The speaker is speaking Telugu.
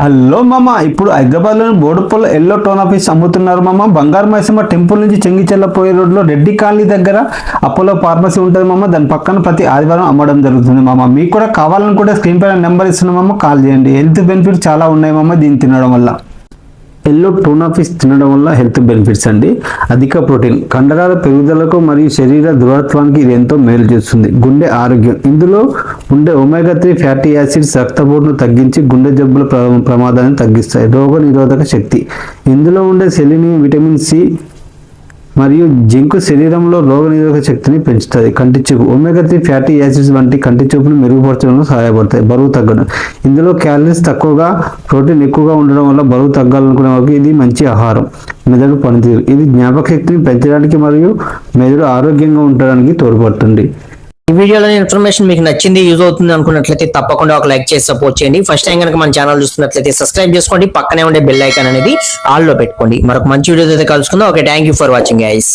హలో మామ, ఇప్పుడు హైదరాబాద్లోని బోడుపల్లి ఎల్లో టోన్ ఆఫీస్ అమ్ముతున్నారు మామ. బంగారు మైసమ్మ టెంపుల్ నుంచి చెంగిచెల్ల పోయే రోడ్లో రెడ్డి కాలనీ దగ్గర అపోలో ఫార్మసీ ఉంటుంది మామ. దాని పక్కన ప్రతి ఆదివారం అమ్మడం జరుగుతుంది మామ. మీకు కూడా కావాలనుకుంటే స్క్రీన్ పైన నెంబర్ ఇస్తున్నాం మామ, కాల్ చేయండి. హెల్త్ బెనిఫిట్స్ చాలా ఉన్నాయి మామ దీన్ని తినడం వల్ల. ఎల్లో టోన్ ఆఫీస్ తినడం వల్ల హెల్త్ బెనిఫిట్స్ అండి. అధిక ప్రోటీన్, కండరాల పెరుగుదలకు మరియు శరీర దృఢత్వానికి ఇది ఎంతో మేలు చేస్తుంది. గుండె ఆరోగ్యం, ఇందులో ఉండే ఒమేగా 3 ఫ్యాటీ యాసిడ్స్ రక్తపోటును తగ్గించి గుండె జబ్బుల ప్రమాదాన్ని తగ్గిస్తాయి. రోగ నిరోధక శక్తి, ఇందులో ఉండే సెలీనియం, విటమిన్ సి మరియు జింక్ శరీరంలో రోగనిరోధక శక్తిని పెంచుతుంది. కంటి చూపు, ఒమేగా 3 ఫ్యాటీ యాసిడ్స్ వంటి కంటి చూపును మెరుగుపరచడంలో సహాయపడతాయి. బరువు తగ్గడం, ఇందులో క్యాలరీస్ తక్కువగా ప్రోటీన్ ఎక్కువగా ఉండడం వల్ల బరువు తగ్గాలనుకునే వాళ్ళకి ఇది మంచి ఆహారం. మెదడు పనితీరు, ఇది జ్ఞాపక శక్తిని పెంచడానికి మరియు మెదడు ఆరోగ్యంగా ఉండడానికి తోడ్పడుతుంది. ఈ వీడియోలో ఇన్ఫర్మేషన్ మీకు నచ్చింది, యూజ్ అవుతుంది అనుకున్నట్లయితే తప్పకుండా ఒక లైక్ చేసి సపోర్ట్ చేయండి. ఫస్ట్ టైం కనుక మన ఛానల్ చూస్తున్నట్లయితే సబ్స్క్రైబ్ చేసుకోండి, పక్కనే ఉండే బెల్ ఐకాన్ అనేది ఆల్ లో పెట్టుకోండి. మరొక మంచి వీడియో అయితే కలుసుకుందాం. Okay, thank you for watching guys.